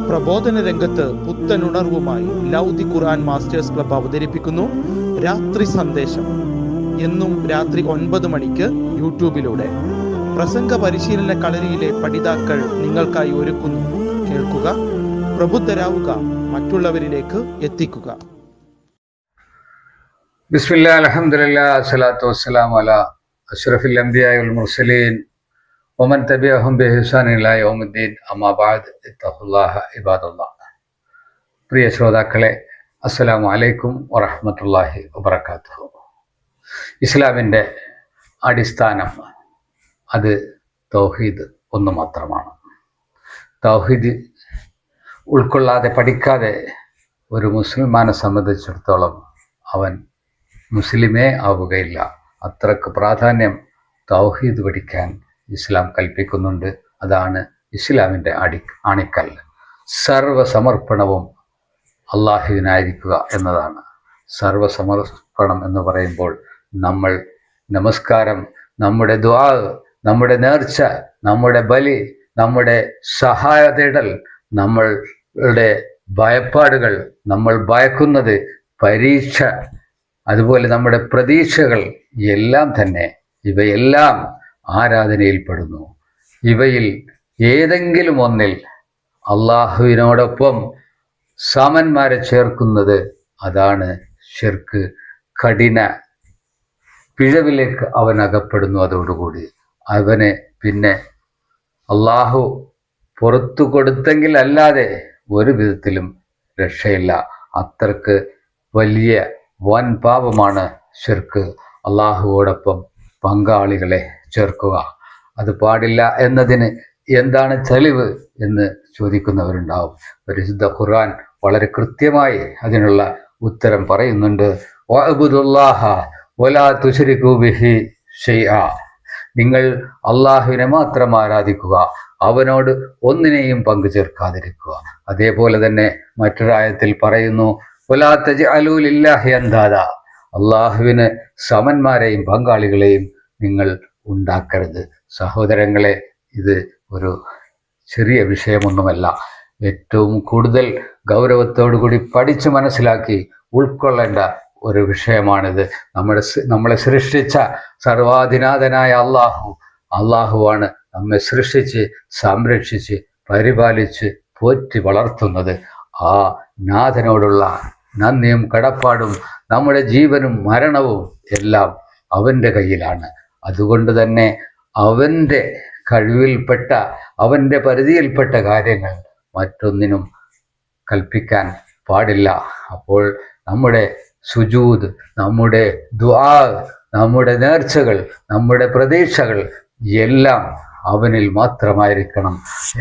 പ്രബോധന രംഗത്ത് പുത്തനുണർവുമായി love the Quran masters club അവതരിപ്പിക്കുന്നു രാത്രി സന്ദേശം. എന്നും രാത്രി 9 മണിക്ക് യൂട്യൂബിലൂടെ പ്രസംഗ പരിശീലന കളരിയിലെ പഠിതാക്കൾ നിങ്ങൾക്കായി ഒരുക്കുന്നു. കേൾക്കുക, പ്രബുദ്ധരാവുക, മറ്റുള്ളവരിലേക്ക് എത്തിക്കുക. ബിസ്മില്ലാഹിർ അൽഹംദുലില്ലാഹി വസ്സലാത്തു വസ്സലാമു അലാ അഷ്റഫിൽ അംബിയാഇ വൽ മുർസലീൻ വമൻ തബിഅഹും ബിഇഹ്സാനിൻ ഇലാ യൗമിദ്ദീൻ. അമ്മാ ബഅദ്. ഇത്തഖുല്ലാഹ ഇബാദല്ലാഹ്. പ്രിയ ശ്രോതാക്കളെ, അസ്സലാമു അലൈക്കും വറഹ്മത്തുള്ളാഹി വബറകാതുഹു. ഇസ്ലാമിൻ്റെ അടിസ്ഥാനം അത് തൗഹീദ് ഒന്ന് മാത്രമാണ്. തൗഹീദ് ഉൾക്കൊള്ളാതെ പഠിക്കാതെ ഒരു മുസ്ലിമാനെ സംബന്ധിച്ചിടത്തോളം അവൻ മുസ്ലിമേ ആവുകയില്ല. അത്രക്ക് പ്രാധാന്യം തൗഹീദ് പഠിക്കാൻ ഇസ്ലാം കൽപ്പിക്കുന്നുണ്ട്. അതാണ് ഇസ്ലാമിൻ്റെ ആണിക്കൽ. സർവസമർപ്പണവും അള്ളാഹുവിനായിരിക്കുക എന്നതാണ്. സർവസമർപ്പണം എന്ന് പറയുമ്പോൾ നമ്മൾ നമസ്കാരം, നമ്മുടെ ദുആ, നമ്മുടെ നേർച്ച, നമ്മുടെ ബലി, നമ്മുടെ സഹായ തേടൽ, നമ്മളുടെ ഭയപ്പാടുകൾ, നമ്മൾ ഭയക്കുന്നത്, പരീക്ഷ, അതുപോലെ നമ്മുടെ പ്രതീക്ഷകൾ എല്ലാം തന്നെ ഇവയെല്ലാം ആരാധനയിൽപ്പെടുന്നു. ഇവയിൽ ഏതെങ്കിലും ഒന്നിൽ അള്ളാഹുവിനോടൊപ്പം സമന്മാരെ ചേർക്കുന്നത് അതാണ് ശിർക്ക്. കഠിന പിഴവിലേക്ക് അവൻ അകപ്പെടുന്നു. അതോടുകൂടി അവന് പിന്നെ അള്ളാഹു പുറത്തു കൊടുത്തെങ്കിൽ അല്ലാതെ ഒരു വിധത്തിലും രക്ഷയില്ല. അത്രക്ക് വലിയ വൻ പാപമാണ് ശിർക്ക്. അള്ളാഹുവോടൊപ്പം പങ്കാളികളെ ചേർക്കുക. അത് പാടില്ല എന്നതിന് എന്താണ് തെളിവ് എന്ന് ചോദിക്കുന്നവരുണ്ടാവും. പരിശുദ്ധ ഖുർആൻ വളരെ കൃത്യമായി അതിനുള്ള ഉത്തരം പറയുന്നുണ്ട്. വഅബ്ദുല്ലാഹ വലാ തുശ്രികൂ ബിഹി ശൈആ. നിങ്ങൾ അള്ളാഹുവിനെ മാത്രം ആരാധിക്കുക, അവനോട് ഒന്നിനെയും പങ്കു ചേർക്കാതിരിക്കുക. അതേപോലെ തന്നെ മറ്റൊരായത്തിൽ പറയുന്നു, വലാ തജ്അലൂ ലില്ലാഹി അൻദാദാ. അള്ളാഹുവിന് സമന്മാരെയും പങ്കാളികളെയും നിങ്ങൾ ഉണ്ടാക്കരുത്. സഹോദരങ്ങളെ, ഇത് ഒരു ചെറിയ വിഷയമൊന്നുമല്ല. ഏറ്റവും കൂടുതൽ ഗൗരവത്തോടു കൂടി പഠിച്ച് മനസ്സിലാക്കി ഉൾക്കൊള്ളേണ്ട ഒരു വിഷയമാണിത്. നമ്മളെ സൃഷ്ടിച്ച സർവാധിനാഥനായ അള്ളാഹുവാണ് നമ്മെ സൃഷ്ടിച്ച് സംരക്ഷിച്ച് പരിപാലിച്ച് പോറ്റി വളർത്തുന്നത്. ആ നാഥനോടുള്ള നന്ദിയും കടപ്പാടും നമ്മുടെ ജീവനും മരണവും എല്ലാം അവൻ്റെ കയ്യിലാണ്. അതുകൊണ്ട് തന്നെ അവൻ്റെ കഴിവിൽപ്പെട്ട, അവൻ്റെ പരിധിയിൽപ്പെട്ട കാര്യങ്ങൾ മറ്റൊന്നിനും കൽപ്പിക്കാൻ പാടില്ല. അപ്പോൾ നമ്മുടെ സുജൂദ്, നമ്മുടെ ദുആ, നമ്മുടെ നേർച്ചകൾ, നമ്മുടെ പ്രതീക്ഷകൾ എല്ലാം അവനിൽ മാത്രമായിരിക്കണം.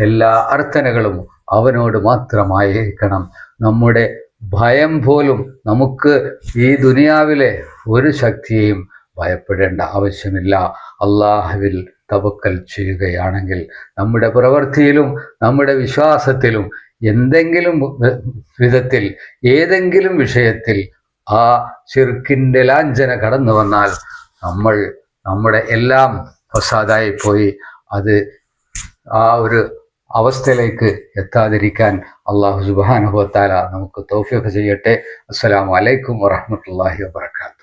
എല്ലാ അർത്ഥനകളും അവനോട് മാത്രമായിരിക്കണം. നമ്മുടെ ഭയം പോലും നമുക്ക് ഈ ദുനിയാവിലെ ഒരു ശക്തിയെയും ഭയപ്പെടേണ്ട ആവശ്യമില്ല. അള്ളാഹുവിൽ തവക്കൽ ചെയ്യുകയാണെങ്കിൽ നമ്മുടെ പ്രവൃത്തിയിലും നമ്മുടെ വിശ്വാസത്തിലും എന്തെങ്കിലും വിധത്തിൽ, ഏതെങ്കിലും വിഷയത്തിൽ ആ ശിർക്കിൻ്റെ ലാഞ്ചന കടന്നു വന്നാൽ നമ്മുടെ എല്ലാം ഫസാദായി പോയി. അത് ആ ഒരു അവസ്ഥയിലേക്ക് എത്താതിരിക്കാൻ അല്ലാഹു സുബ്ഹാനഹു വ തആല നമുക്ക് തൗഫീഖ് ചെയ്യട്ടെ. അസ്സലാമു അലൈക്കും വറഹ്മത്തുള്ളാഹി വബറകാതുഹു.